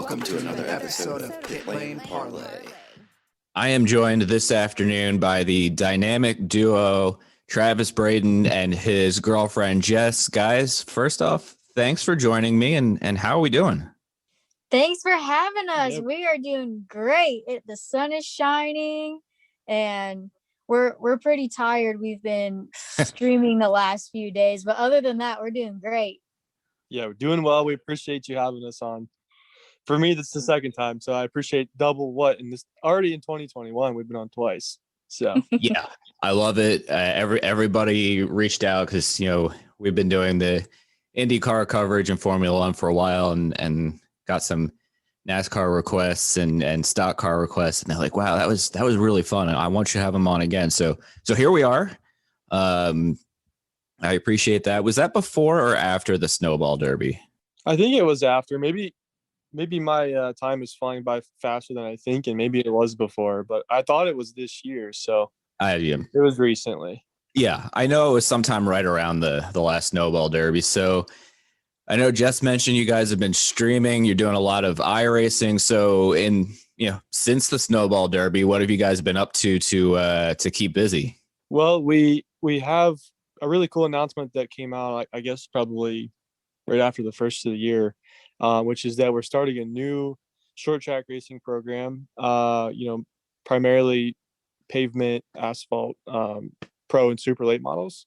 Welcome to another episode of Pit Lane Parlay. I am joined this afternoon by the dynamic duo Travis Braden and his girlfriend Jess. Guys, first off, thanks for joining me, and how are we doing? Thanks for having us. Yep. We are doing great. The sun is shining, and we're pretty tired. We've been streaming the last few days, but other than that, we're doing great. Yeah, we're doing well. We appreciate you having us on. For me, this is the second time, so I appreciate double what. And this already in 2021, we've been on twice. So Yeah, I love it. Everybody reached out because we've been doing the IndyCar coverage and Formula One for a while, and got some NASCAR requests and stock car requests, and they're like, "Wow, that was really fun. I want you to have them on again." So here we are. I appreciate that. Was that before or after the Snowball Derby? I think it was after. Maybe my time is flying by faster than I think, and maybe it was before, but I thought it was this year. So it was recently. Yeah, I know it was sometime right around the last Snowball Derby. So I know Jess mentioned you guys have been streaming. You're doing a lot of iRacing. So since the Snowball Derby, what have you guys been up to keep busy? Well, we have a really cool announcement that came out, I guess, probably right after the first of the year, which is that we're starting a new short track racing program, primarily pavement, asphalt, pro and super late models.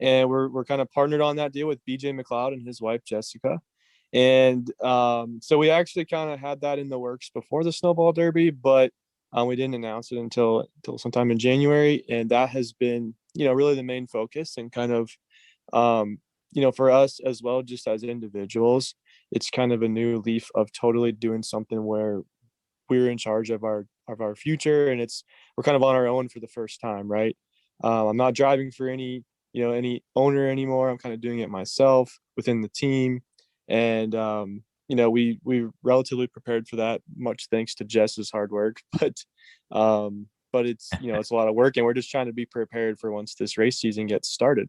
And we're kind of partnered on that deal with BJ McLeod and his wife, Jessica. And so we actually kind of had that in the works before the Snowball Derby, but we didn't announce it until sometime in January. And that has been, really the main focus, and kind of, for us as well, just as individuals, it's kind of a new leaf of totally doing something where we're in charge of our future, and we're kind of on our own for the first time, right? I'm not driving for any owner anymore. I'm kind of doing it myself within the team, and we relatively prepared for that, much thanks to Jess's hard work, but it's it's a lot of work, and we're just trying to be prepared for once this race season gets started.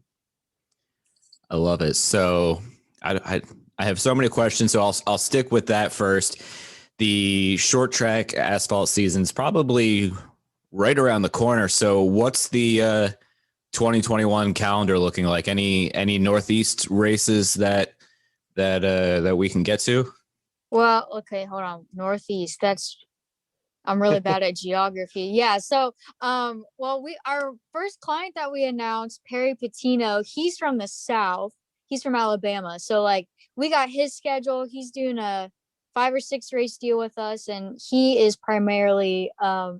I love it. So I have so many questions, so I'll stick with that first. The short track asphalt season's probably right around the corner. So what's the 2021 calendar looking like? Any Northeast races that we can get to? Well, okay, hold on. Northeast. I'm really bad at geography. Yeah. So, our first client that we announced, Perry Patino, he's from the South. He's from Alabama. So we got his schedule. He's doing a 5 or 6 race deal with us, and he is primarily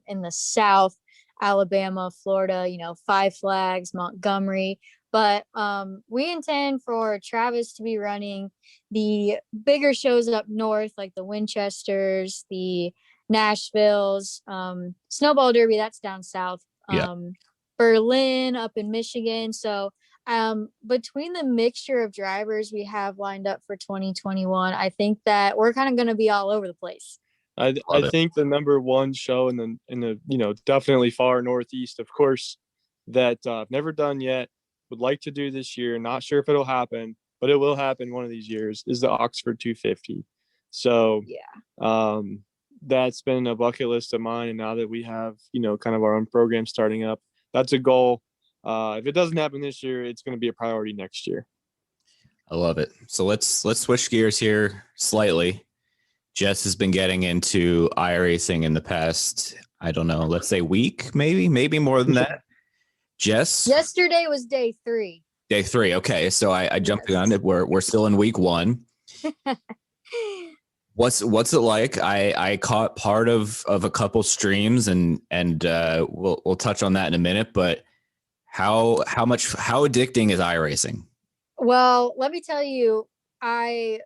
in the South, Alabama, Florida, Five Flags, Montgomery. But we intend for Travis to be running the bigger shows up north, like the Winchesters, the Nashville's, Snowball Derby, that's down south. Berlin up in Michigan. So between the mixture of drivers we have lined up for 2021, I think that we're kind of going to be all over the place. I think the number one show in the definitely far Northeast, of course, that I've never done yet, would like to do this year, not sure if it'll happen, but it will happen one of these years, is the Oxford 250. So that's been a bucket list of mine, and now that we have kind of our own program starting up, that's a goal. If it doesn't happen this year, it's going to be a priority next year. I love it. So let's switch gears here slightly. Jess has been getting into iRacing in the past, I don't know, let's say week, maybe more than that. Jess? Yesterday was day 3. Day 3. Okay. So I jumped on it. We're still in week 1. What's it like? I caught part of a couple streams, and we'll touch on that in a minute, but how addicting is iRacing? Well, let me tell you, I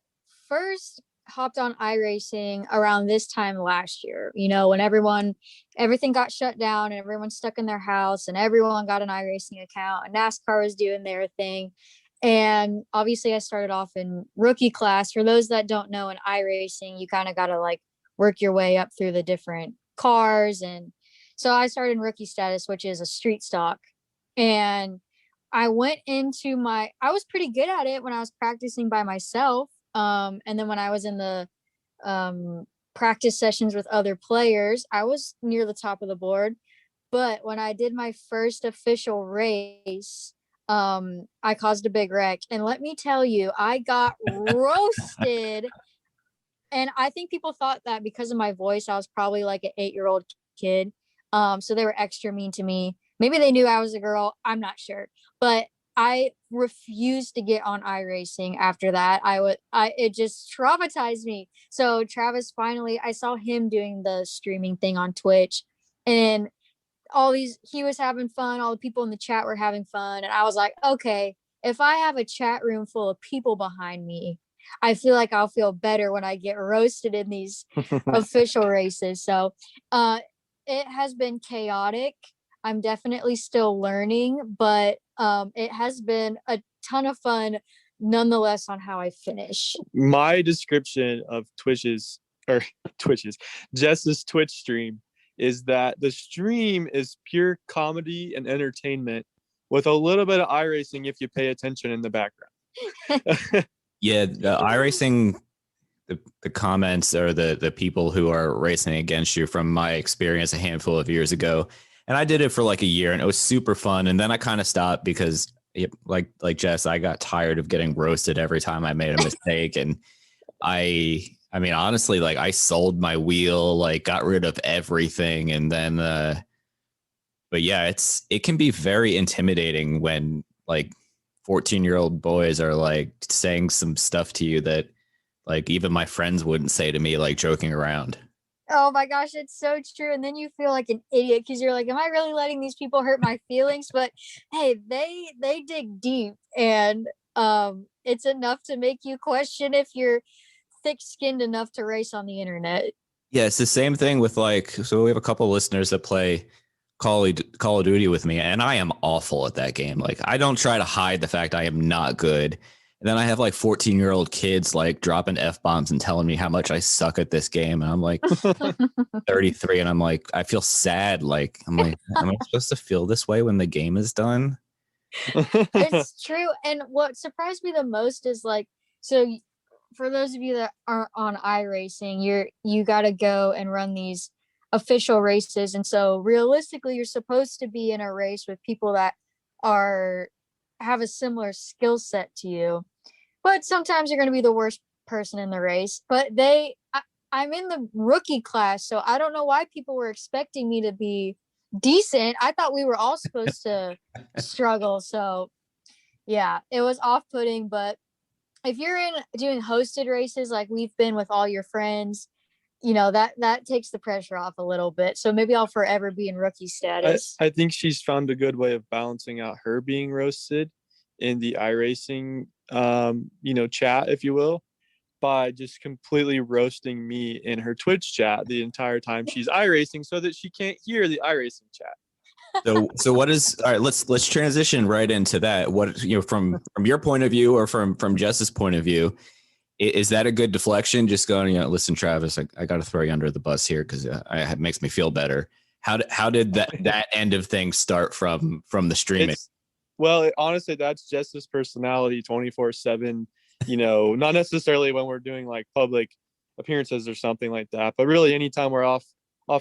first hopped on iRacing around this time last year, when everything got shut down and everyone's stuck in their house, and everyone got an iRacing account, and NASCAR was doing their thing. And obviously I started off in rookie class. For those that don't know, in iRacing, you kind of got to work your way up through the different cars. And so I started in rookie status, which is a street stock. And I went into I was pretty good at it when I was practicing by myself. And then when I was in the practice sessions with other players, I was near the top of the board. But when I did my first official race, I caused a big wreck. And let me tell you, I got roasted. And I think people thought that because of my voice, I was probably like an 8-year-old kid. So they were extra mean to me. Maybe they knew I was a girl. I'm not sure. But I refused to get on iRacing after that. It just traumatized me. So Travis finally, I saw him doing the streaming thing on Twitch, and he was having fun. All the people in the chat were having fun. And I was like, okay, if I have a chat room full of people behind me, I feel like I'll feel better when I get roasted in these official races. So it has been chaotic. I'm definitely still learning, but it has been a ton of fun nonetheless on how I finish. My description of Jess's Twitch stream is that the stream is pure comedy and entertainment with a little bit of iRacing if you pay attention in the background. Yeah, the iRacing, the comments or the people who are racing against you, from my experience a handful of years ago, and I did it for like a year, and it was super fun. And then I kind of stopped because, like Jess, I got tired of getting roasted every time I made a mistake, and I mean, honestly, like I sold my wheel, like got rid of everything, and then, but yeah, it can be very intimidating when like 14-year-old boys are like saying some stuff to you that like even my friends wouldn't say to me, like joking around. Oh my gosh, it's so true. And then you feel like an idiot because you're like, am I really letting these people hurt my feelings? But hey, they dig deep, and it's enough to make you question if you're thick-skinned enough to race on the internet. Yeah, it's the same thing with like, so we have a couple of listeners that play Call of Duty with me, and I am awful at that game. Like, I don't try to hide the fact I am not good. And then I have like 14-year-old kids like dropping F-bombs and telling me how much I suck at this game. And I'm like 33, and I'm like, I feel sad. Like, I'm like, am I supposed to feel this way when the game is done? It's true. And what surprised me the most is like, so for those of you that aren't on iRacing, you got to go and run these official races. And so realistically, you're supposed to be in a race with people that have a similar skill set to you. But sometimes you're going to be the worst person in the race. But I'm in the rookie class, so I don't know why people were expecting me to be decent. I thought we were all supposed to struggle. So yeah, it was off-putting. But if you're doing hosted races like we've been with all your friends, you know, that takes the pressure off a little bit. So maybe I'll forever be in rookie status. I think she's found a good way of balancing out her being roasted in the iRacing chat, if you will, by just completely roasting me in her Twitch chat the entire time she's iRacing so that she can't hear the iRacing chat. So what is, all right, let's transition right into that. What, you know, from your point of view or from Jess's point of view, is that a good deflection? Just going, you know, listen, Travis, I got to throw you under the bus here because it makes me feel better. How did that end of things start from the streaming? Honestly, that's Jess's personality 24/7, you know, not necessarily when we're doing like public appearances or something like that, but really anytime we're off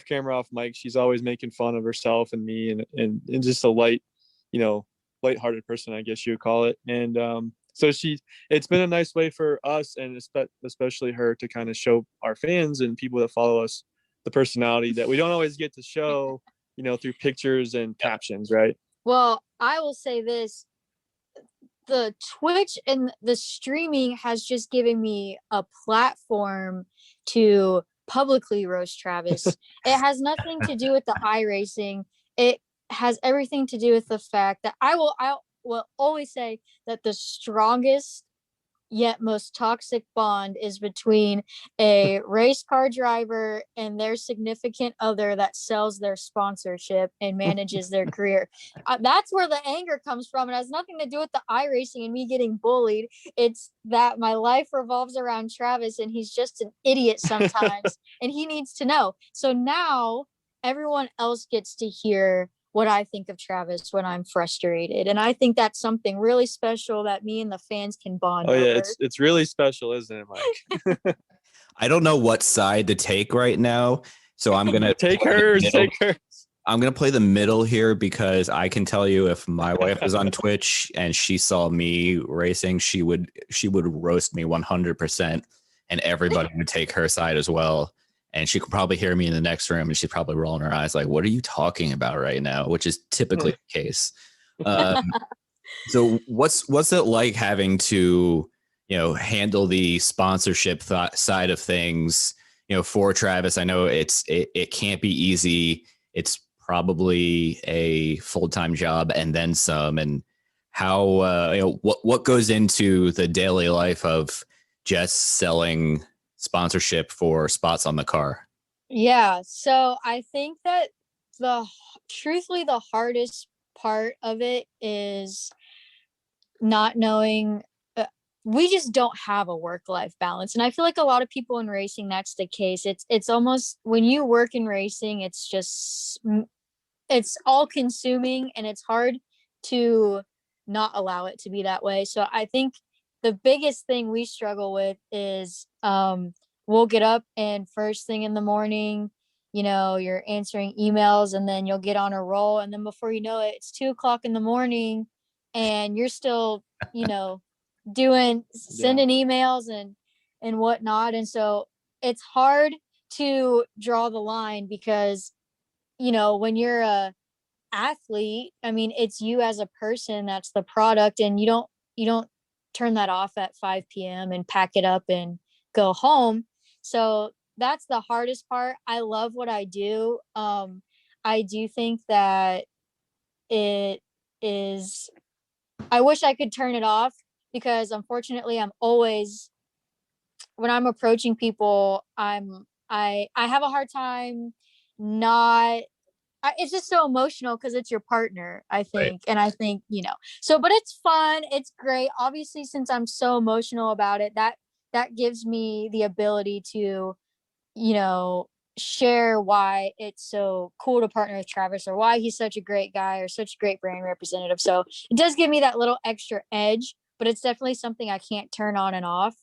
camera, off mic, she's always making fun of herself and me and just a lighthearted person, I guess you would call it. And so it's been a nice way for us, and especially her, to kind of show our fans and people that follow us the personality that we don't always get to show, you know, through pictures and captions, right? Well, I will say this. The Twitch and the streaming has just given me a platform to publicly roast Travis. It has nothing to do with the iRacing. It has everything to do with the fact that I will always say that the strongest yet most toxic bond is between a race car driver and their significant other that sells their sponsorship and manages their career. That's where the anger comes from. It has nothing to do with the iRacing and me getting bullied. It's that my life revolves around Travis, and he's just an idiot sometimes, and he needs to know. So now everyone else gets to hear what I think of Travis when I'm frustrated. And I think that's something really special that me and the fans can bond over. Yeah, it's really special, isn't it, Mike? I don't know what side to take right now, so I'm gonna Take hers. Take hers. I'm gonna play the middle here because I can tell you if my wife was on Twitch and she saw me racing, she would roast me 100%, and everybody would take her side as well. And she could probably hear me in the next room, and she's probably rolling her eyes like, "What are you talking about right now?" Which is typically the case. So what's it like having to, handle the sponsorship side of things, for Travis? I know it can't be easy. It's probably a full-time job and then some. And how, what goes into the daily life of just selling sponsorship for spots on the car? Yeah, so I think that truthfully the hardest part of it is not knowing. We just don't have a work-life balance, and I feel like a lot of people in racing, that's the case. It's almost, when you work in racing, it's all consuming, and it's hard to not allow it to be that way. So I think the biggest thing we struggle with is we'll get up and first thing in the morning, you're answering emails, and then you'll get on a roll, and then before you know it, it's 2 o'clock in the morning, and you're still, sending emails and whatnot. And so it's hard to draw the line because, when you're a athlete, I mean, it's you as a person that's the product, and you don't turn that off at 5 p.m. and pack it up and go home. So that's the hardest part. I love what I do. I do think that it is, I wish I could turn it off, because unfortunately I'm always, when I'm approaching people, I have a hard time not, it's just so emotional because it's your partner, I think. Right. And I think, so, but it's fun. It's great. Obviously, since I'm so emotional about it, that gives me the ability to, you know, share why it's so cool to partner with Travis, or why he's such a great guy or such a great brand representative. So it does give me that little extra edge, but it's definitely something I can't turn on and off.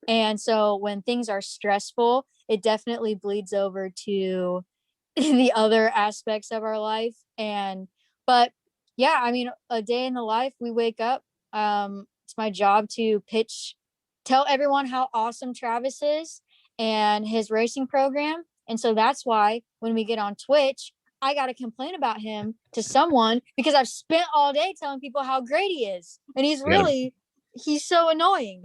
And so when things are stressful, it definitely bleeds over to the other aspects of our life. But yeah, I mean, a day in the life, we wake up. It's my job to tell everyone how awesome Travis is and his racing program. And so that's why when we get on Twitch, I got to complain about him to someone, because I've spent all day telling people how great he is. And he's so annoying.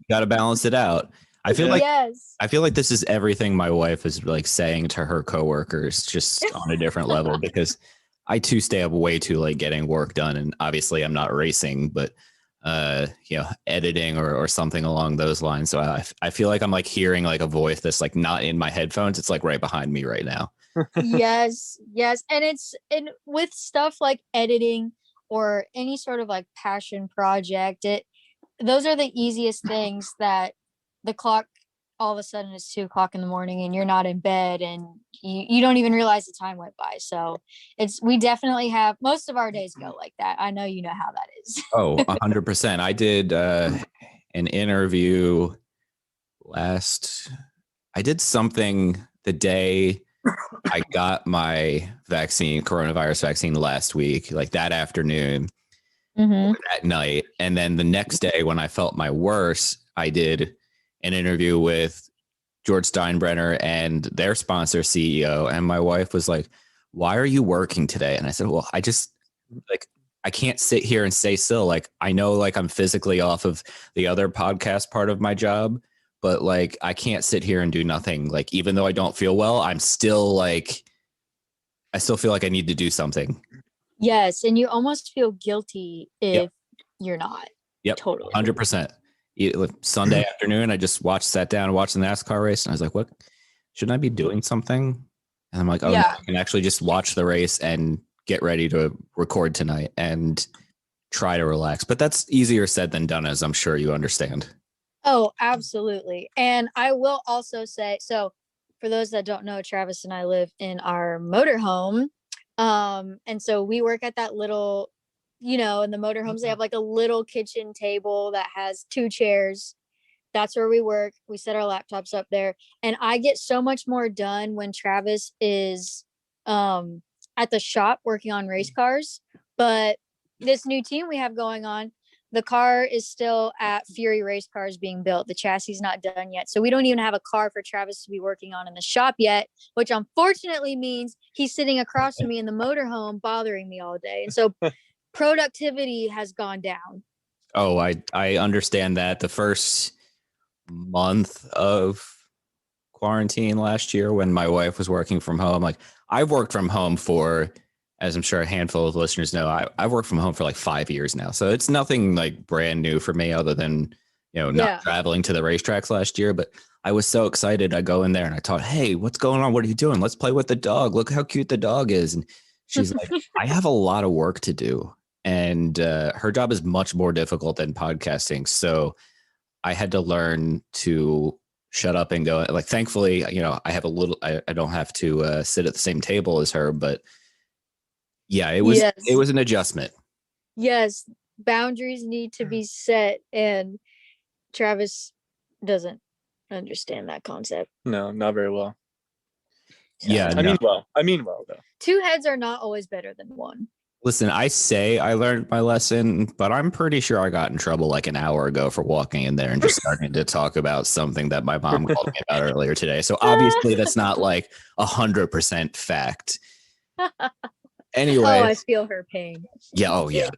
Got to balance it out. I feel like Yes. I feel like this is everything my wife is like saying to her coworkers, just on a different level, because I too stay up way too late getting work done. And obviously I'm not racing, but editing or something along those lines. So I feel like I'm like hearing like a voice that's like not in my headphones. It's like right behind me right now. Yes. And with stuff like editing or any sort of like passion project, those are the easiest things that the clock, all of a sudden it's 2 o'clock in the morning and you're not in bed, and you don't even realize the time went by. So we definitely have, most of our days go like that. I know you know how that is. Oh, 100%. I did an interview I did something the day I got my coronavirus vaccine last week, like that afternoon, that night. And then the next day when I felt my worst, I did an interview with George Steinbrenner and their sponsor CEO. And my wife was like, "Why are you working today?" And I said, "Well, I can't sit here and stay still. Like, I know like I'm physically off of the other podcast part of my job, but like I can't sit here and do nothing. Like, even though I don't feel well, I still feel like I need to do something." Yes. And you almost feel guilty if you're not. Yep. Totally. 100%. Sunday afternoon, I just sat down and watched the NASCAR race, and I was like, "What? Shouldn't I be doing something?" And I'm like, "Oh, no, I can actually just watch the race and get ready to record tonight and try to relax." But that's easier said than done, as I'm sure you understand. Oh, absolutely. And I will also say, so for those that don't know, Travis and I live in our motorhome. And so we work at that little, in the motorhomes, they have like a little kitchen table that has 2 chairs. That's where we work. We set our laptops up there, and I get so much more done when Travis is at the shop working on race cars. But this new team we have going on, the car is still at Fury Race Cars being built. The chassis is not done yet. So we don't even have a car for Travis to be working on in the shop yet, which unfortunately means he's sitting across from me in the motorhome bothering me all day. And so productivity has gone down. Oh, I understand that. The first month of quarantine last year when my wife was working from home, like I've worked from home for, as I'm sure a handful of listeners know, I've worked from home for like 5 years now. So it's nothing like brand new for me other than, not traveling to the racetracks last year. But I was so excited. I go in there and I thought, hey, what's going on? What are you doing? Let's play with the dog. Look how cute the dog is. And she's like, I have a lot of work to do. And her job is much more difficult than podcasting. So I had to learn to shut up and go. Like, thankfully, I have I don't have to sit at the same table as her, but yeah, it was an adjustment. Yes. Boundaries need to be set, and Travis doesn't understand that concept. No, not very well. So, Yeah. I mean well though. two heads are not always better than one. Listen, I say I learned my lesson, but I'm pretty sure I got in trouble like an hour ago for walking in there and just starting to talk about something that my mom called me about earlier today. So obviously that's not like 100% fact. Anyway. Oh, I feel her pain. Yeah. Oh, yeah.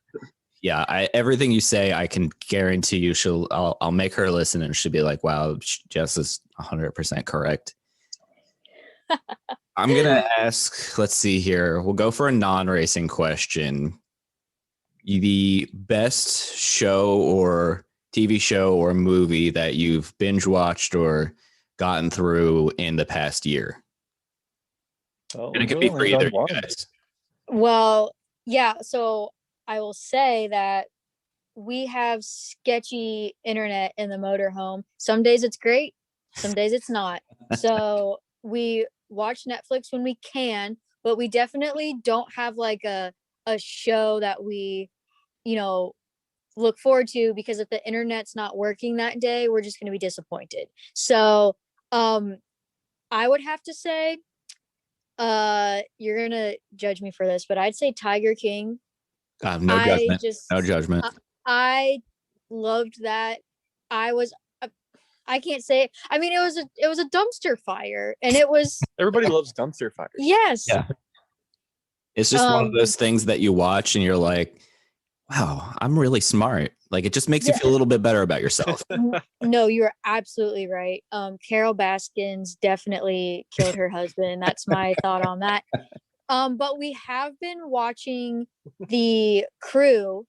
Yeah. Everything you say, I can guarantee you I'll make her listen and she'll be like, wow, Jess is 100% correct. I'm going to ask, let's see here. We'll go for a non-racing question. The best show or TV show or movie that you've binge watched or gotten through in the past year. And it could be for either you guys. Well, yeah. So I will say that we have sketchy internet in the motorhome. Some days it's great. Some days it's not. So we watch Netflix when we can, but we definitely don't have like a show that we, look forward to, because if the internet's not working that day, we're just going to be disappointed. So I would have to say, you're going to judge me for this, but I'd say Tiger King. No judgment. No judgment. I loved that. I can't say it. I mean, it was a dumpster fire, and it was. Everybody loves dumpster fires. Yes. Yeah. It's just one of those things that you watch and you're like, wow, I'm really smart. Like, it just makes you feel a little bit better about yourself. No, you're absolutely right. Carol Baskins definitely killed her husband. That's my thought on that. But we have been watching The Crew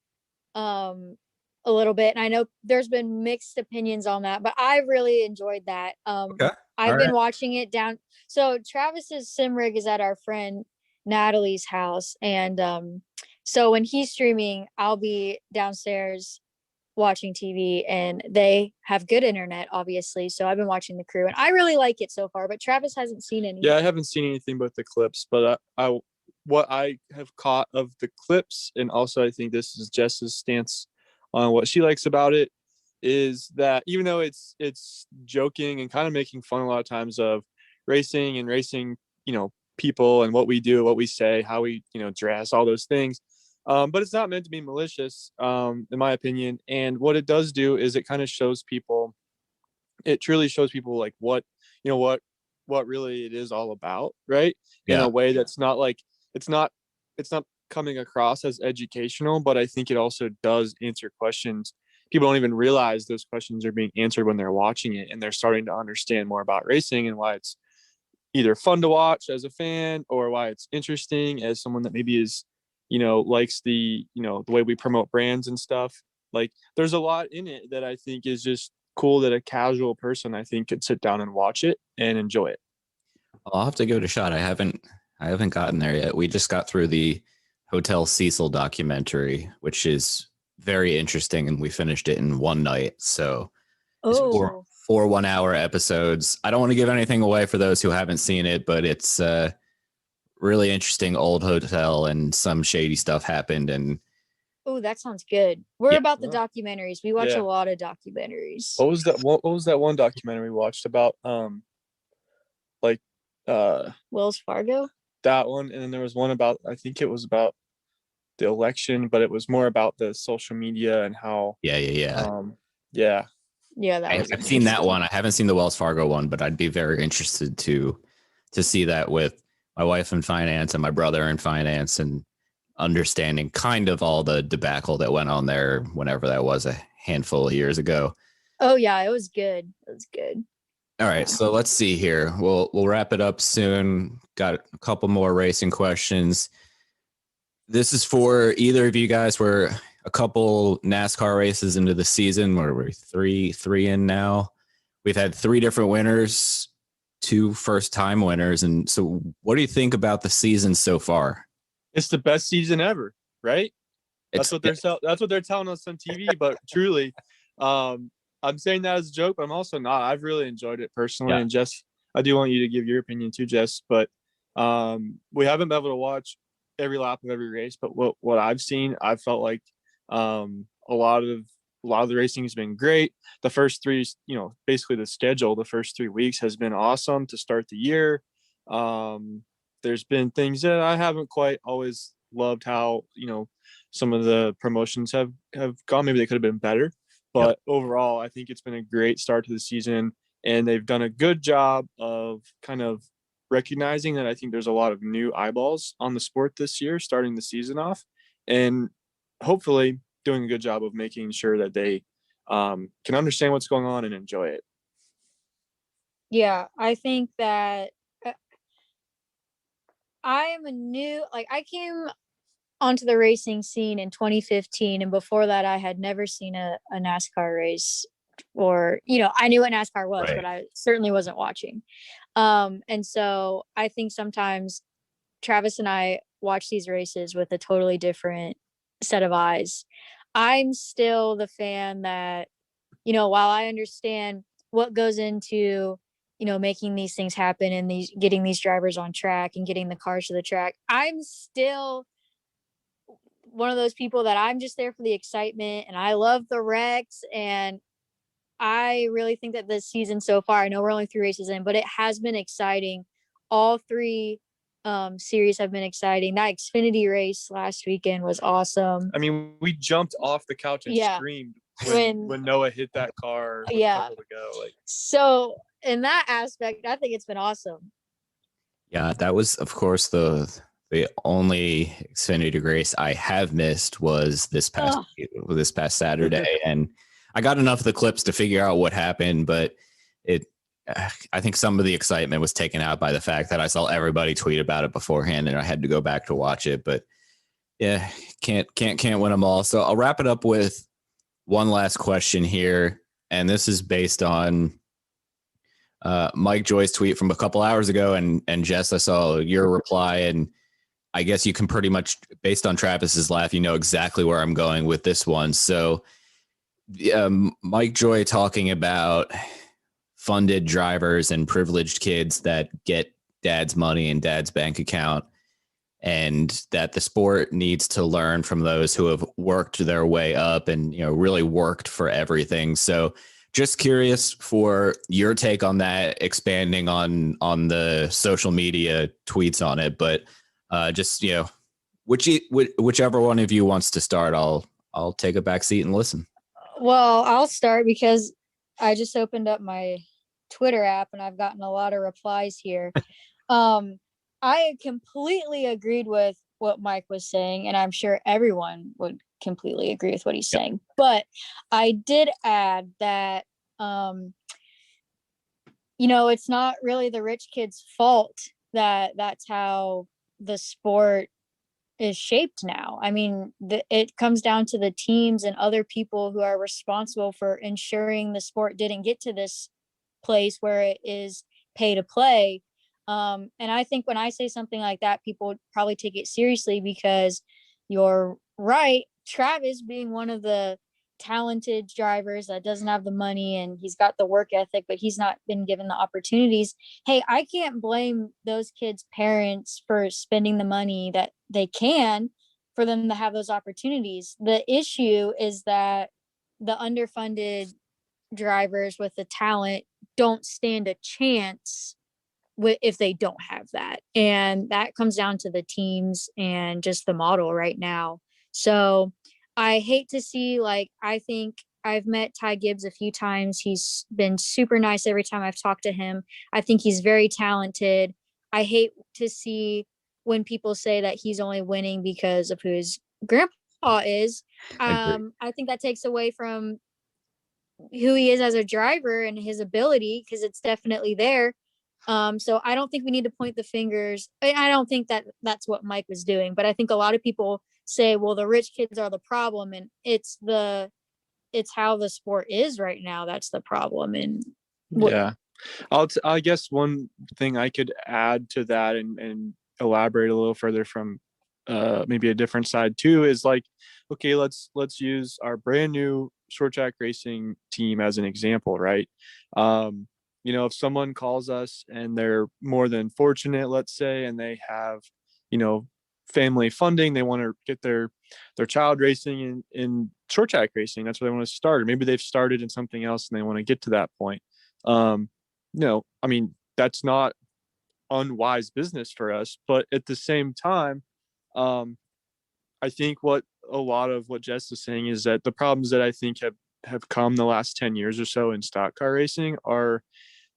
a little bit, and I know there's been mixed opinions on that, but I really enjoyed that. Okay. I've been watching it down. So Travis's sim rig is at our friend Natalie's house, and so when he's streaming, I'll be downstairs watching TV, and they have good internet, obviously. So I've been watching The Crew, and I really like it so far. But Travis hasn't seen any. Yeah, I haven't seen anything but the clips, but what I have caught of the clips, and also I think this is Jess's stance on what she likes about it, is that even though it's joking and kind of making fun a lot of times of racing and racing, people and what we do, what we say, how we, dress, all those things. But it's not meant to be malicious, in my opinion. And what it does do is it kind of shows people, it truly shows people like what really it is all about, right? Yeah. In a way that's not like, it's not coming across as educational, but I think it also does answer questions. People don't even realize those questions are being answered when they're watching it, and they're starting to understand more about racing and why it's either fun to watch as a fan, or why it's interesting as someone that maybe is, likes the way we promote brands and stuff. Like, there's a lot in it that I think is just cool that a casual person, I think, could sit down and watch it and enjoy it. I'll have to give it a shot. I haven't gotten there yet. We just got through the Hotel Cecil documentary, which is very interesting, and we finished it in one night. So it's four 1-hour episodes. I don't want to give anything away for those who haven't seen it, but it's really interesting old hotel, and some shady stuff happened, and Oh, that sounds good. We're Yeah. about the documentaries. We watch Yeah. a lot of documentaries. What was that? What was that one documentary we watched about? Like, Wells Fargo. that one, and then there was one about, I think it was about the election, but it was more about the social media and how. Yeah. Yeah. Yeah, that was. I've seen that one. I haven't seen the Wells Fargo one, but I'd be very interested to see that with my wife in finance and my brother in finance, and understanding kind of all the debacle that went on there whenever that was, a handful of years ago. Oh yeah, it was good. It was good. All right, so let's see here. We'll wrap it up soon. Got a couple more racing questions. This is for either of you guys. We're a couple NASCAR races into the season. We're three in now. We've had 3 different winners, 2 first-time winners. And so what do you think about the season so far? It's the best season ever, right? That's what they're telling us on TV. But truly, I'm saying that as a joke, but I'm also not. I've really enjoyed it personally. Yeah. And Jess, I do want you to give your opinion too, Jess. But we haven't been able to watch every lap of every race. But what I've seen, I felt like a lot of the racing has been great. The first 3, basically the schedule, the first 3 weeks has been awesome to start the year. There's been things that I haven't quite always loved how, some of the promotions have gone. Maybe they could have been better. But overall, I think it's been a great start to the season, and they've done a good job of kind of recognizing that I think there's a lot of new eyeballs on the sport this year, starting the season off, and hopefully doing a good job of making sure that they can understand what's going on and enjoy it. Yeah, I think that I came onto the racing scene in 2015, and before that I had never seen a NASCAR race, or I knew what NASCAR was, Right. but I certainly wasn't watching. And so I think sometimes Travis and I watch these races with a totally different set of eyes. I'm still the fan that, while I understand what goes into making these things happen and getting these drivers on track and getting the cars to the track, I'm still one of those people that I'm just there for the excitement, and I love the wrecks. And I really think that this season so far, I know we're only 3 races in, but it has been exciting. All 3 series have been exciting. That Xfinity race last weekend was awesome. I mean, we jumped off the couch and screamed when Noah hit that car with a couple to go. So in that aspect, I think it's been awesome. Yeah, that was, of course, the only Xfinity race I have missed was this past Saturday, and I got enough of the clips to figure out what happened, but I think some of the excitement was taken out by the fact that I saw everybody tweet about it beforehand, and I had to go back to watch it. But yeah, can't win them all. So I'll wrap it up with one last question here, and this is based on Mike Joy's tweet from a couple hours ago, and Jess, I saw your reply, and I guess you can pretty much, based on Travis's laugh, exactly where I'm going with this one. So Mike Joy talking about funded drivers and privileged kids that get dad's money in dad's bank account, and that the sport needs to learn from those who have worked their way up and, really worked for everything. So just curious for your take on that, expanding on the social media tweets on it, but just, whichever one of you wants to start, I'll take a back seat and listen. Well, I'll start because I just opened up my Twitter app and I've gotten a lot of replies here. I completely agreed with what Mike was saying, and I'm sure everyone would completely agree with what he's saying. But I did add that, it's not really the rich kids' fault that that's how the sport is shaped now. I mean, it comes down to the teams and other people who are responsible for ensuring the sport didn't get to this place where it is pay to play. And I think when I say something like that, people probably take it seriously, because you're right. Travis, being one of the talented drivers that doesn't have the money and he's got the work ethic, but he's not been given the opportunities. Hey, I can't blame those kids' parents for spending the money that they can for them to have those opportunities. The issue is that the underfunded drivers with the talent don't stand a chance if they don't have that. And that comes down to the teams and just the model right now. So I hate to see, like, I think I've met Ty Gibbs a few times. He's been super nice every time I've talked to him. I think he's very talented. I hate to see when people say that he's only winning because of who his grandpa is. I think that takes away from who he is as a driver and his ability, because it's definitely there. So I don't think we need to point the fingers. I don't think that that's what Mike was doing, but I think a lot of people say, well, the rich kids are the problem, and it's how the sport is right now. That's the problem. And yeah, I guess one thing I could add to that and elaborate a little further from maybe a different side too is like, okay, let's use our brand new short track racing team as an example, right? If someone calls us and they're more than fortunate, let's say, and they have, family funding, they want to get their child racing in short track racing. That's where they want to start. Or maybe they've started in something else and they want to get to that point. That's not unwise business for us, but at the same time, I think what a lot of what Jess is saying is that the problems that I think have come the last 10 years or so in stock car racing are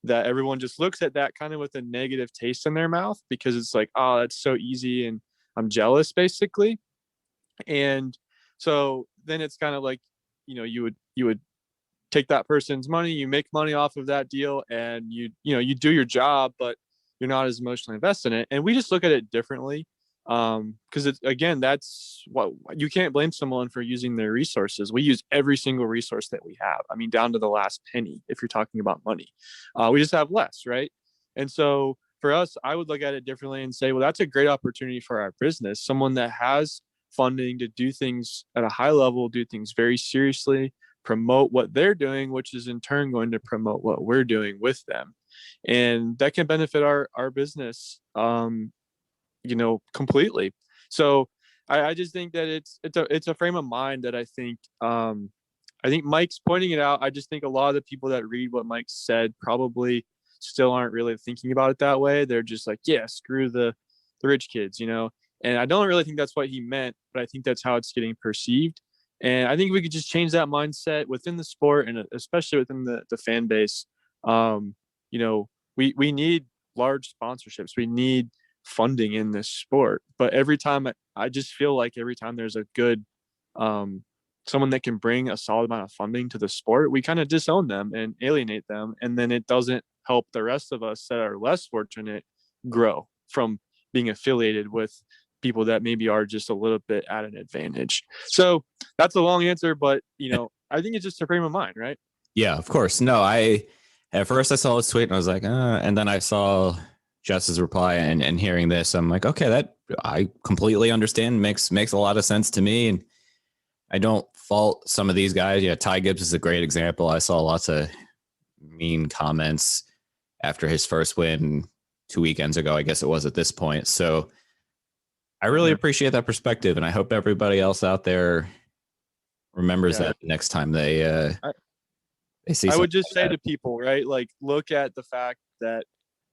that everyone just looks at that kind of with a negative taste in their mouth, because it's like, oh, that's so easy and I'm jealous, basically. And so then it's kind of like, you would take that person's money, you make money off of that deal, and you do your job, but you're not as emotionally invested in it. And we just look at it differently. Because that's what you can't blame someone for using their resources. We use every single resource that we have. I mean, down to the last penny, if you're talking about money, we just have less, right? And so for us, I would look at it differently and say, well, that's a great opportunity for our business. Someone that has funding to do things at a high level, do things very seriously, promote what they're doing, which is in turn going to promote what we're doing with them. And that can benefit our business, completely. So I just think that it's a frame of mind that I think Mike's pointing it out. I just think a lot of the people that read what Mike said probably still aren't really thinking about it that way. They're just like, yeah, screw the rich kids, and I don't really think that's what he meant, but I think that's how it's getting perceived. And I think we could just change that mindset within the sport, and especially within the fan base. We need large sponsorships. We need funding in this sport. But every time I just feel like every time there's a good someone that can bring a solid amount of funding to the sport, we kind of disown them and alienate them. And then it doesn't help the rest of us that are less fortunate grow from being affiliated with people that maybe are just a little bit at an advantage. So that's a long answer, but I think it's just a frame of mind, right? Yeah, of course. No, at first I saw his tweet and I was like, and then I saw Jess's reply and hearing this, I'm like, okay, that I completely understand. Makes a lot of sense to me. And I don't fault some of these guys. Yeah, Ty Gibbs is a great example. I saw lots of mean comments after his first win 2 weekends ago, I guess it was at this point. So I really appreciate that perspective, and I hope everybody else out there remembers that next time they see. I would just say to people, right, like, look at the fact that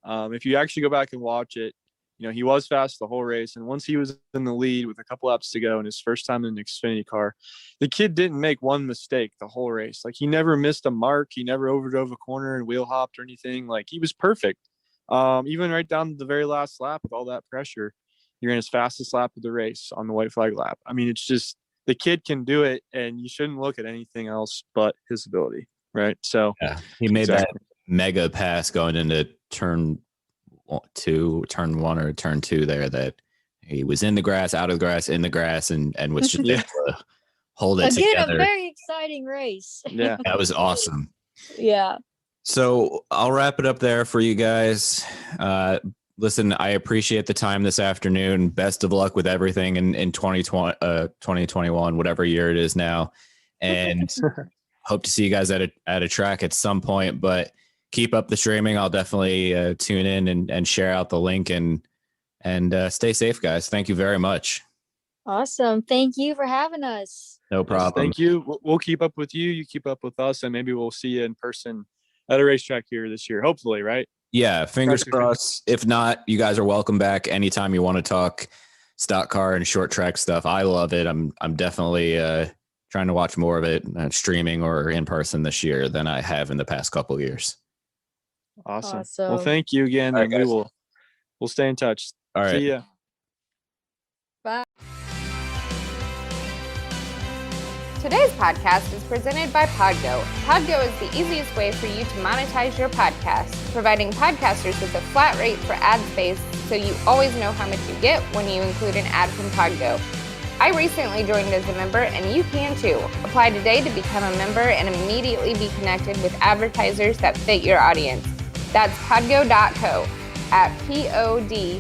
if you actually go back and watch it, he was fast the whole race. And once he was in the lead with a couple laps to go in his first time in an Xfinity car, the kid didn't make one mistake the whole race. Like, he never missed a mark. He never overdrove a corner and wheel hopped or anything. Like, he was perfect. Even right down to the very last lap with all that pressure, you're in his fastest lap of the race on the white flag lap. I mean, it's just, the kid can do it, and you shouldn't look at anything else but his ability. Right. So yeah, he made that mega pass going into turn 1 or turn 2 there, that he was in the grass, out of the grass, in the grass, and was just able to hold it together. A very exciting race. Yeah, that was awesome. Yeah. So I'll wrap it up there for you guys. Listen, I appreciate the time this afternoon. Best of luck with everything in 2021, whatever year it is now. And hope to see you guys at a track at some point, but keep up the streaming. I'll definitely tune in and share out the link and stay safe, guys. Thank you very much. Awesome. Thank you for having us. No Yes, problem. thank you. We'll keep up with you. You keep up with us, and maybe we'll see you in person at a racetrack here this year. Hopefully, right? Yeah, fingers Cross your fingers. crossed. If not, you guys are welcome back anytime you want to talk stock car and short track stuff. I love it. I'm definitely trying to watch more of it streaming or in person this year than I have in the past couple of years. Awesome. Awesome. Well, thank you again, All right, and guys. we'll stay in touch. All right. See ya. Bye. Today's podcast is presented by Podgo. Podgo is the easiest way for you to monetize your podcast, providing podcasters with a flat rate for ad space so you always know how much you get when you include an ad from Podgo. I recently joined as a member, and you can too. Apply today to become a member and immediately be connected with advertisers that fit your audience. That's podgo.co at podgo.co.